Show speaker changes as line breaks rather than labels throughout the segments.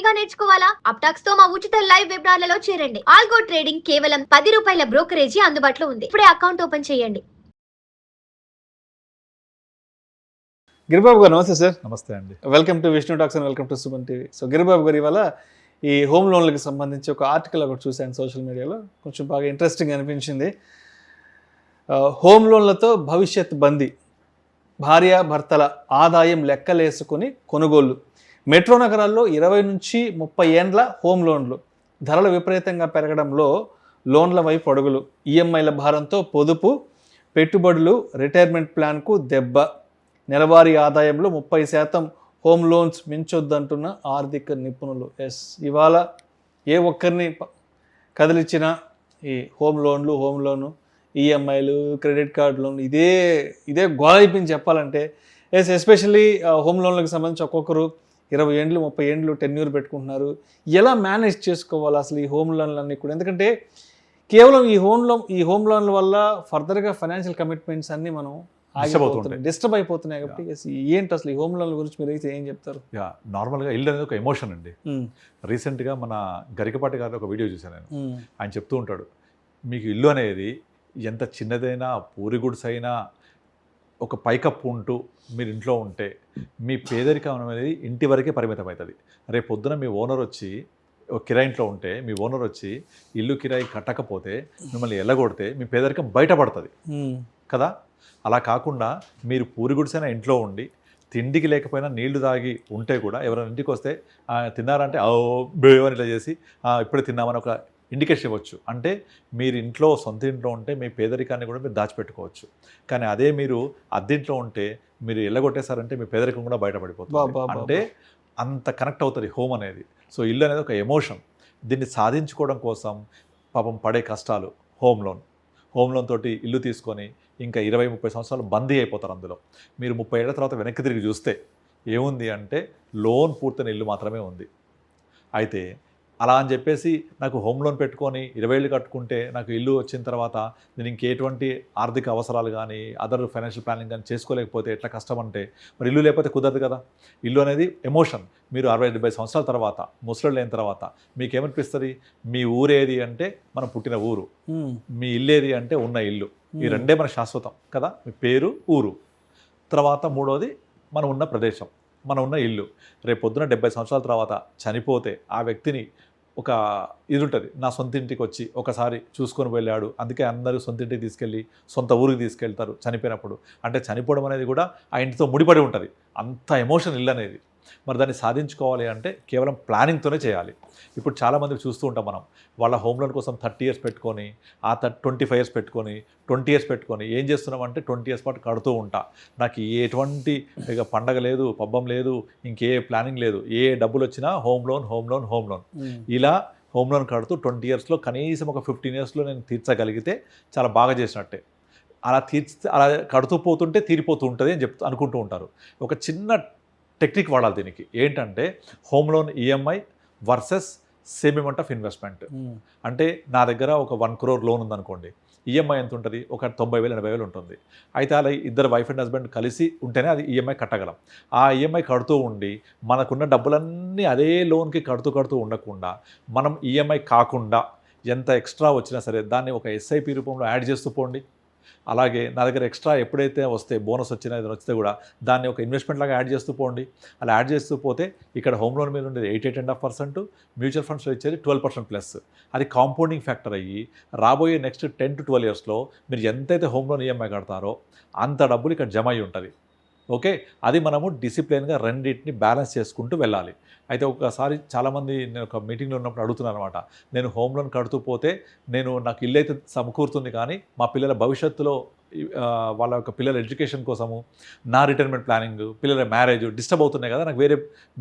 ఫ్రీగా నేర్చుకోవాలా? అప్టాక్స్ తో మా ఉచిత లైవ్ వెబినార్లలో చేరండి. ఆల్గో ట్రేడింగ్ కేవలం 10 రూపాయల బ్రోకరేజీ అందుబాటులో ఉంది. ఇప్పుడే అకౌంట్ ఓపెన్ చేయండి.
గిరిబాబు గారు నమస్తే సార్.
నమస్తే అండి.
Welcome to Vishnu talks and welcome to Suman TV. So Giribabu గారు ఇవాళ ఈ హోమ్ లోన్లకు సంబంధించి ఒక ఆర్టికల్ ఒకటి చూశాను సోషల్ మీడియాలో, కొంచెం బాగా ఇంట్రెస్టింగ్ అనిపించింది. హోమ్ లోన్లతో భవిష్యత్ బందీ, భార్యాభర్తల ఆదాయం లెక్కలేసుకుని కొనుగోళ్లు. మెట్రో నగరాల్లో 20 నుంచి 30 ఏండ్ల హోమ్ లోన్లు. ధరలు విపరీతంగా పెరగడంలో లోన్ల వైపు అడుగులు. ఈఎంఐల భారంతో పొదుపు, పెట్టుబడులు, రిటైర్మెంట్ ప్లాన్కు దెబ్బ. నెలవారీ ఆదాయంలో 30% హోమ్ లోన్స్ మించొద్దంటున్న ఆర్థిక నిపుణులు. ఇవాళ ఏ ఒక్కరిని కదిలిచ్చినా ఈ హోమ్ లోను, ఈఎంఐలు, క్రెడిట్ కార్డు లోన్లు ఇదే గోల అయిపోయింది చెప్పాలంటే. ఎస్పెషల్లీ హోమ్ లోన్లకు సంబంధించి ఒక్కొక్కరు 20 ఏండ్లు 30 ఏండ్లు టెన్యూర్ పెట్టుకుంటున్నారు. ఎలా మేనేజ్ చేసుకోవాలి అసలు ఈ హోమ్ లోన్లన్నీ కూడా? ఎందుకంటే కేవలం ఈ హోమ్ లోన్ల వల్ల ఫర్దర్గా ఫైనాన్షియల్ కమిట్మెంట్స్ అన్నీ మనం డిస్టర్బ్ అయిపోతున్నాయి. కాబట్టి ఏంటి అసలు ఈ హోమ్ లోన్ల గురించి మీరు అయితే ఏం చెప్తారు?
నార్మల్గా ఇల్లు అనేది ఒక ఎమోషన్ అండి. రీసెంట్గా మన గరికపాటి గారిని ఒక వీడియో చూశాను నేను. ఆయన చెప్తూ ఉంటాడు, మీకు ఇల్లు అనేది ఎంత చిన్నదైనా, పూరి గుడిసైనా, ఒక పైకప్పు ఉంటూ మీరు ఇంట్లో ఉంటే మీ పేదరికం అనేది ఇంటి వరకే పరిమితం అవుతుంది. రేపు పొద్దున మీ ఓనర్ వచ్చి కిరాయి ఇంట్లో ఉంటే మీ ఓనర్ వచ్చి ఇల్లు కిరాయి కట్టకపోతే మిమ్మల్ని ఎల్లగొడితే మీ పేదరికం బయటపడుతుంది కదా. అలా కాకుండా మీరు పూరి గుడిసైనా ఇంట్లో ఉండి తిండికి లేకపోయినా నీళ్లు తాగి ఉంటే కూడా ఎవరైనా ఇంటికి వస్తే తిన్నారంటే బేవని ఇలా చేసి ఇప్పుడే తిన్నామని ఒక ఇండికేషన్ ఇవ్వచ్చు. అంటే మీరు ఇంట్లో సొంత ఇంట్లో ఉంటే మీ పేదరికాన్ని కూడా మీరు దాచిపెట్టుకోవచ్చు. కానీ అదే మీరు అద్దెంట్లో ఉంటే మీరు ఎల్లగొట్టేశారంటే మీ పేదరికం కూడా బయటపడిపోతుంది. అంటే అంత కనెక్ట్ అవుతుంది హోమ్ అనేది. సో ఇల్లు అనేది ఒక ఎమోషన్. దీన్ని సాధించుకోవడం కోసం పాపం పడే కష్టాలు. హోమ్ లోన్ తోటి ఇల్లు తీసుకొని ఇంకా 20-30 సంవత్సరాలు బందీ అయిపోతారు అందులో. మీరు 30 ఏళ్ల తర్వాత వెనక్కి తిరిగి చూస్తే ఏముంది అంటే లోన్ పూర్తయిన ఇల్లు మాత్రమే ఉంది. అయితే అలా అని చెప్పేసి నాకు హోమ్ లోన్ పెట్టుకొని 20 ఏళ్ళు కట్టుకుంటే నాకు ఇల్లు వచ్చిన తర్వాత నేను ఇంకెటువంటి ఆర్థిక అవసరాలు కానీ అదర్ ఫైనాన్షియల్ ప్లానింగ్ కానీ చేసుకోలేకపోతే ఎట్లా కష్టం అంటే మరి ఇల్లు లేకపోతే కుదరదు కదా. ఇల్లు అనేది ఎమోషన్. మీరు 60-70 సంవత్సరాల తర్వాత ముసలు అయిన తర్వాత మీకేమనిపిస్తుంది? మీ ఊరేది అంటే మనం పుట్టిన ఊరు, మీ ఇల్లు ఏది అంటే ఉన్న ఇల్లు. ఈ రెండే మన శాశ్వతం కదా. మీ పేరు, ఊరు, తర్వాత మూడోది మనం ఉన్న ప్రదేశం, మనం ఉన్న ఇల్లు. రేపు పొద్దున 70 సంవత్సరాల తర్వాత చనిపోతే ఆ వ్యక్తిని ఒక ఇది ఉంటుంది, నా సొంత ఇంటికి వచ్చి ఒకసారి చూసుకొని వెళ్ళాడు. అందుకే అందరూ సొంత ఇంటికి తీసుకెళ్ళి సొంత ఊరికి తీసుకెళ్తారు చనిపోయినప్పుడు. అంటే చనిపోవడం అనేది కూడా ఆ ఇంటితో ముడిపడి ఉంటుంది. అంత ఎమోషన్ ఇల్లు అనేది. మరి దాన్ని సాధించుకోవాలి అంటే కేవలం ప్లానింగ్తోనే చేయాలి. ఇప్పుడు చాలామంది చూస్తూ ఉంటాం మనం, వాళ్ళ హోమ్ లోన్ కోసం 30 ఇయర్స్ పెట్టుకొని 25 ఇయర్స్ పెట్టుకొని 20 ఇయర్స్ పెట్టుకొని ఏం చేస్తున్నామంటే 20 ఇయర్స్ పాటు కడుతూ ఉంటా. నాకు ఎటువంటి ఇక పండగ లేదు, పబ్బం లేదు, ఇంకే ప్లానింగ్ లేదు, ఏ డబ్బులు వచ్చినా హోమ్ లోన్ ఇలా హోమ్ లోన్ కడుతూ 20 ఇయర్స్లో కనీసం ఒక 15 ఇయర్స్లో నేను తీర్చగలిగితే చాలా బాగా చేసినట్టే. అలా కడుతూ పోతుంటే తీరిపోతూ ఉంటుంది అని అనుకుంటూ ఉంటారు. ఒక చిన్న టెక్నిక్ వాడాలి దీనికి. ఏంటంటే home loan EMI versus same amount of investment. అంటే నా దగ్గర ఒక 1 crore లోన్ ఉందనుకోండి, ఈఎంఐ ఎంత ఉంటుంది? ఒక 90,000-80,000 ఉంటుంది. అయితే అలా ఇద్దరు వైఫ్ అండ్ హస్బెండ్ కలిసి ఉంటేనే అది ఈఎంఐ కట్టగలం. ఆ ఈఎంఐ కడుతూ ఉండి మనకున్న డబ్బులన్నీ అదే లోన్కి కడుతూ ఉండకుండా మనం ఈఎంఐ కాకుండా ఎంత ఎక్స్ట్రా వచ్చినా సరే దాన్ని ఒక ఎస్ఐపి రూపంలో యాడ్ చేస్తూ పోండి. అలాగే నా దగ్గర ఎక్స్ట్రా ఎప్పుడైతే వస్తే బోనస్ వచ్చినా ఏదైనా వస్తే కూడా దాన్ని ఒక ఇన్వెస్ట్మెంట్ లాగా యాడ్ చేస్తూ పోండి. అలా యాడ్ చేస్తూ పోతే ఇక్కడ హోమ్ లోన్ మీద ఉండేది 8.5%, మ్యూచువల్ ఫండ్స్లో ఇచ్చేది 12% ప్లస్. అది కాంపౌండింగ్ ఫ్యాక్టర్ అయ్యి రాబోయే నెక్స్ట్ 10 to 12 ఇయర్స్లో మీరు ఎంతైతే హోమ్ లోన్ ఈఎంఐ కడతారో అంత డబ్బులు ఇక్కడ జమ అయ్యి ఉంటుంది. ఓకే, అది మనము డిసిప్లిన్గా రెండింటిని బ్యాలెన్స్ చేసుకుంటూ వెళ్ళాలి. అయితే ఒకసారి చాలామంది నేను ఒక మీటింగ్లో ఉన్నప్పుడు అడుగుతున్నాను అనమాట, నేను హోమ్ లోన్ కడుతూ పోతే నాకు ఇల్లు అయితే సమకూరుతుంది కానీ మా పిల్లల భవిష్యత్తులో వాళ్ళ యొక్క పిల్లల ఎడ్యుకేషన్ కోసము, నా రిటైర్మెంట్ ప్లానింగ్, పిల్లల మ్యారేజ్ డిస్టర్బ్ అవుతున్నాయి కదా, నాకు వేరే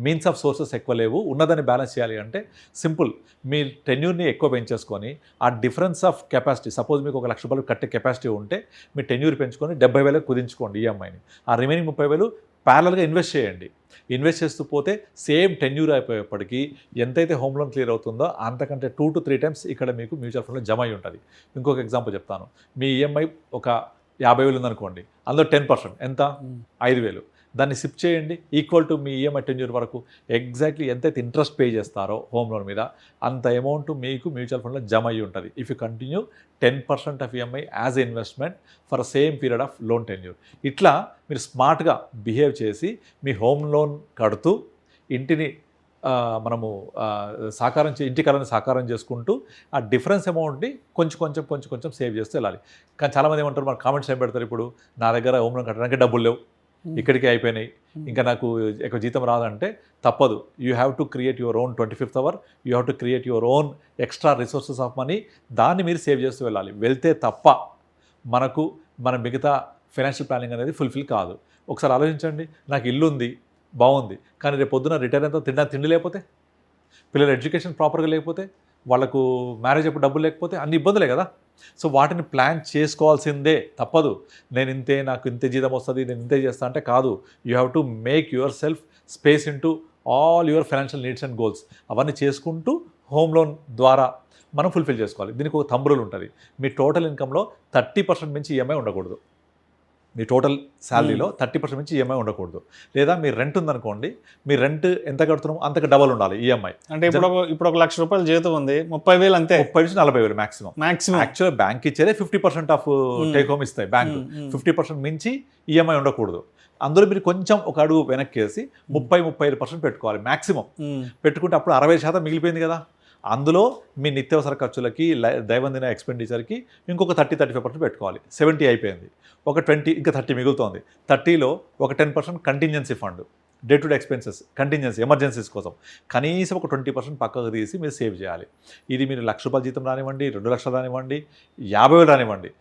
మీన్స్ ఆఫ్ సోర్సెస్ ఎక్కువ లేవు, ఉన్నదాన్ని బ్యాలెన్స్ చేయాలి అంటే సింపుల్, మీ టెన్యూర్ని ఎక్కువ పెంచేసుకొని ఆ డిఫరెన్స్ ఆఫ్ కెపాసిటీ, సపోజ్ మీకు ఒక 1,00,000 రూపాయలు కట్టే కెపాసిటీ ఉంటే మీ టెన్యూర్ పెంచుకొని 70,000 కుదించుకోండి ఈఎంఐని. ఆ రిమైనింగ్ 30,000 ప్యారల్గా ఇన్వెస్ట్ చేయండి. ఇన్వెస్ట్ చేస్తూ పోతే సేమ్ టెన్యూర్ అయిపోయేప్పటికీ ఎంతైతే హోమ్ లోన్ క్లియర్ అవుతుందో అంతకంటే 2 to 3 times ఇక్కడ మీకు మ్యూచువల్ ఫండ్లో జమ అయి ఉంటుంది. ఇంకొక ఎగ్జాంపుల్ చెప్తాను. మీ ఈఎంఐ ఒక 50,000 ఉందనుకోండి, అందులో 10% ఎంత? 5,000. దాన్ని సిప్ చేయండి, equal to me EMI tenure వరకు ఎగ్జాక్ట్లీ ఎంతైతే ఇంట్రెస్ట్ పే చేస్తారో హోమ్ లోన్ మీద అంత అమౌంట్ మీకు మ్యూచువల్ ఫండ్లో జమ అయ్యి ఉంటుంది. If you continue 10% of EMI as a investment for same period of loan tenure. ఇట్లా మీరు స్మార్ట్గా బిహేవ్ చేసి మీ హోమ్ లోన్ కడుతూ ఇంటిని మనము ఇంటి కళని సాకారం చేసుకుంటూ ఆ డిఫరెన్స్ అమౌంట్ని కొంచెం సేవ్ చేస్తూ వెళ్ళాలి. కానీ చాలామంది ఏమంటారు, మన కామెంట్స్ ఏం పెడతారు, ఇప్పుడు నా దగ్గర హోమ్ లోన్ కట్టడానికి డబ్బులు లేవు, ఇక్కడికి అయిపోయినాయి, ఇంకా నాకు ఎక్కువ జీతం రాదంటే తప్పదు. You have to create your own 25th hour, you have to create your own extra resources of money. దాన్ని మీరు సేవ్ చేస్తూ వెళ్ళాలి. వెళ్తే తప్ప మన మిగతా ఫైనాన్షియల్ ప్లానింగ్ అనేది ఫుల్ఫిల్ కాదు. ఒకసారి ఆలోచించండి, నాకు ఇల్లు ఉంది, బాగుంది, కానీ రేపు పొద్దున రిటైర్ అయితే తిండి లేకపోతే, పిల్లల ఎడ్యుకేషన్ ప్రాపర్గా లేకపోతే, వాళ్ళకు మ్యారేజ్ అప్పుడు డబ్బులు లేకపోతే అన్ని ఇబ్బందులే కదా. సో వాటిని ప్లాన్ చేసుకోవాల్సిందే, తప్పదు. నాకు ఇంతే జీతం వస్తుంది, నేను ఇంతే చేస్తా అంటే కాదు. You have to make your self space into all your financial needs and goals. అవన్నీ చేసుకుంటూ హోమ్ లోన్ ద్వారా మనం ఫుల్ఫిల్ చేసుకోవాలి. దీనికి ఒక థంబ్ రూల్ ఉంటుంది. మీ టోటల్ ఇన్కంలో 30% మించి ఈఎంఐ ఉండకూడదు. మీ టోటల్ శాలరీలో 30% నుంచి ఈఎంఐ ఉండకూడదు. లేదా మీ రెంట్ ఉందనుకోండి, మీ రెంట్ ఎంత కడుతున్నామో అంతకు డబల్ ఉండాలి ఈఎంఐ.
అంటే ఇప్పుడు ₹1 లక్ష జీతం ఉంది, 30,000 అంతే,
30 నుంచి 40,000 మాక్సిమం. యాక్చువల్ బ్యాంక్ ఇచ్చేదే 50% ఆఫ్ టేక్ హోమ్ ఇస్తాయి బ్యాంకు. 50% మించి ఈఎంఐ ఉండకూడదు. అందులో మీరు కొంచెం ఒక అడుగు వెనక్కేసి 30-35% పెట్టుకోవాలి మాక్సిమం. పెట్టుకుంటే అప్పుడు 60% మిగిలిపోయింది కదా. అందులో మీ నిత్యావసర ఖర్చులకి, దైనందిన ఎక్స్పెండిచర్కి ఇంకొక 30-35% పెట్టుకోవాలి. 70 అయిపోయింది, ఒక 20 ఇంకా 30 మిగులుతోంది. 30లో ఒక 10% contingency fund, day to day expenses, contingency, emergencies కోసం కనీసం ఒక 20% పక్కకు తీసి మీరు సేవ్ చేయాలి. ఇది మీరు ₹1,00,000 జీతం రానివ్వండి, 2 లక్షలు రానివ్వండి, 50,000 రానివ్వండి,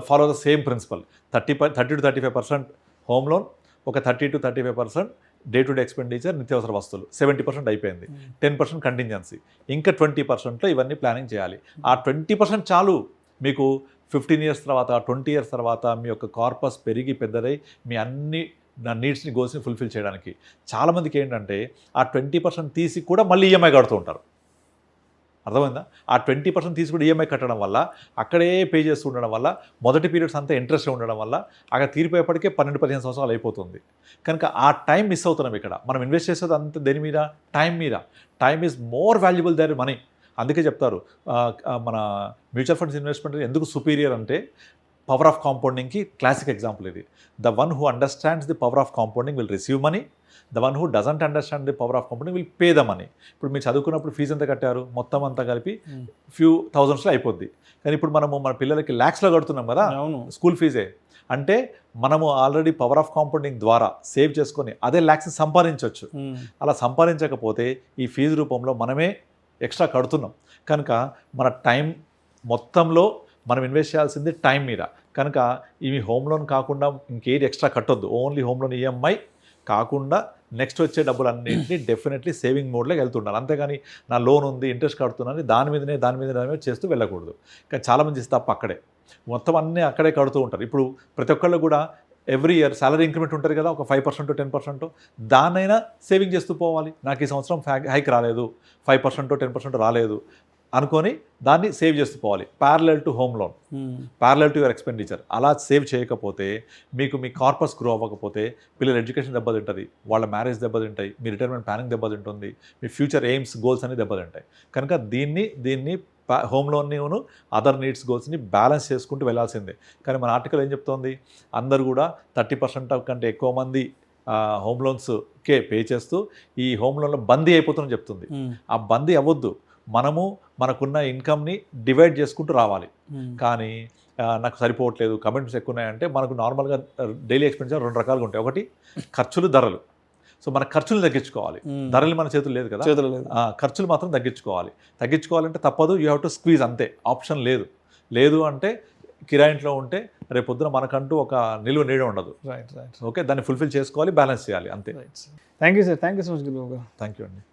follow the same principle. 30-35% home loan, ఒక 30-35% డే టు డే ఎక్స్పెండిచర్, నిత్యావసర వస్తువులు, 70% అయిపోయింది. 10% కంటింజెన్సీ, ఇంకా 20%లో ఇవన్నీ ప్లానింగ్ చేయాలి. ఆ 20% చాలు మీకు 15 ఇయర్స్ తర్వాత, 20 ఇయర్స్ తర్వాత మీ యొక్క కార్పస్ పెరిగి పెద్దదై మీ అన్ని నీడ్స్ని, గోల్స్ని ఫుల్ఫిల్ చేయడానికి. చాలామందికి ఏంటంటే ఆ 20% తీసి కూడా మళ్ళీ ఈఎంఐ కడుతూ ఉంటారు. అర్థమైందా? ఆ 20% తీసి కూడా ఈఎంఐ కట్టడం వల్ల, అక్కడే పే చేస్తూ ఉండడం వల్ల, మొదటి పీరియడ్స్ అంతా ఇంట్రెస్ట్ ఉండడం వల్ల అక్కడ తీరిపోయేప్పటికే 12-15 సంవత్సరాలు అయిపోతుంది. కనుక ఆ టైం మిస్ అవుతున్నాం ఇక్కడ. మనం ఇన్వెస్ట్ చేసేది అంత దేని మీద? టైం మీద. Time is more valuable than money. అందుకే చెప్తారు, మన మ్యూచువల్ ఫండ్స్ ఇన్వెస్ట్మెంట్ ఎందుకు సుపీరియర్ అంటే, పవర్ ఆఫ్ కాంపౌండింగ్కి క్లాసిక్ ఎగ్జాంపుల్ ఇది. The one who understands the power of compounding will receive money, the one who doesn't understand the power of compounding will pay the money. ఇప్పుడు మీరు చదువుకున్నప్పుడు fee ఎంత కట్టారు? మొత్తం అంతా కలిపి ఫ్యూ థౌజండ్స్లో అయిపోద్ది. కానీ ఇప్పుడు మన పిల్లలకి ల్యాక్స్లో కడుతున్నాం కదా స్కూల్ ఫీజే. అంటే మనము ఆల్రెడీ పవర్ ఆఫ్ కాంపౌండింగ్ ద్వారా సేవ్ చేసుకొని అదే ల్యాక్స్ని సంపాదించవచ్చు. అలా సంపాదించకపోతే ఈ ఫీజు రూపంలో మనమే ఎక్స్ట్రా కడుతున్నాం. కనుక మన టైం మొత్తంలో మనం ఇన్వెస్ట్ చేయాల్సింది టైం మీద. కనుక ఇవి హోమ్ లోన్ కాకుండా ఇంకేది ఎక్స్ట్రా కట్టొద్దు. ఓన్లీ హోమ్ లోన్ ఈఎంఐ కాకుండా నెక్స్ట్ వచ్చే డబ్బులన్నింటినీ డెఫినెట్లీ సేవింగ్ మోడ్లోకి వెళ్తుండాలి. అంతేగాని నా లోన్ ఉంది, ఇంట్రెస్ట్ కడుతున్నాను, దాని మీద చేస్తూ వెళ్ళకూడదు. కానీ చాలామంది చేస్తే తప్ప అక్కడే మొత్తం అన్నీ అక్కడే కడుతూ ఉంటారు. ఇప్పుడు ప్రతి ఒక్కళ్ళు కూడా ఎవ్రీ ఇయర్ సాలరీ ఇంక్రిమెంట్ ఉంటుంది కదా, ఒక 5% 10%, దాన్నైనా సేవింగ్ చేస్తూ పోవాలి. నాకు ఈ సంవత్సరం హైక్ రాలేదు, 5% 10% రాలేదు అనుకొని దాన్ని సేవ్ చేస్తూ పోవాలి. Parallel to home loan, parallel to your expenditure. అలా సేవ్ చేయకపోతే మీకు మీ కార్పస్ గ్రో అవ్వకపోతే పిల్లల ఎడ్యుకేషన్ దెబ్బతింటుంది, వాళ్ళ మ్యారేజ్ దెబ్బతింటాయి, మీ రిటైర్మెంట్ ప్లానింగ్ దెబ్బతింటుంది, మీ ఫ్యూచర్ ఎయిమ్స్, గోల్స్ అన్ని దెబ్బతింటాయి. కనుక దీన్ని హోమ్ లోన్ని అదర్ నీడ్స్, గోల్స్ని బ్యాలెన్స్ చేసుకుంటూ వెళ్ళాల్సిందే. కానీ మన ఆర్టికల్ ఏం చెప్తోంది? అందరూ కూడా 30% కంటే ఎక్కువ మంది హోమ్ లోన్స్కే పే చేస్తూ ఈ హోమ్ లోన్లో బందీ అయిపోతుందని చెప్తుంది. ఆ బందీ అవ్వద్దు. మనకున్న ఇన్కమ్ని డివైడ్ చేసుకుంటూ రావాలి. కానీ నాకు సరిపోవట్లేదు, కమిట్మెంట్స్ ఎక్కువ ఉన్నాయంటే, మనకు నార్మల్గా డైలీ ఎక్స్పెన్సర్ 2 రకాలుగా ఉంటాయి. ఒకటి ఖర్చులు, ధరలు. సో మన ఖర్చులు తగ్గించుకోవాలి. ధరలు మన చేతులు లేదు కదా, ఖర్చులు మాత్రం తగ్గించుకోవాలంటే తప్పదు. యూ హ్యావ్ టు స్క్వీజ్, అంతే, ఆప్షన్ లేదు అంటే కిరాయింట్లో ఉంటే రేపు పొద్దున మనకంటూ ఒక నిలువ నీడ ఉండదు. ఓకే, దాన్ని ఫుల్ఫిల్ చేసుకోవాలి, బ్యాలెన్స్ చేయాలి, అంతే.
Thank you sir, thank you so much.
Thank you అండి.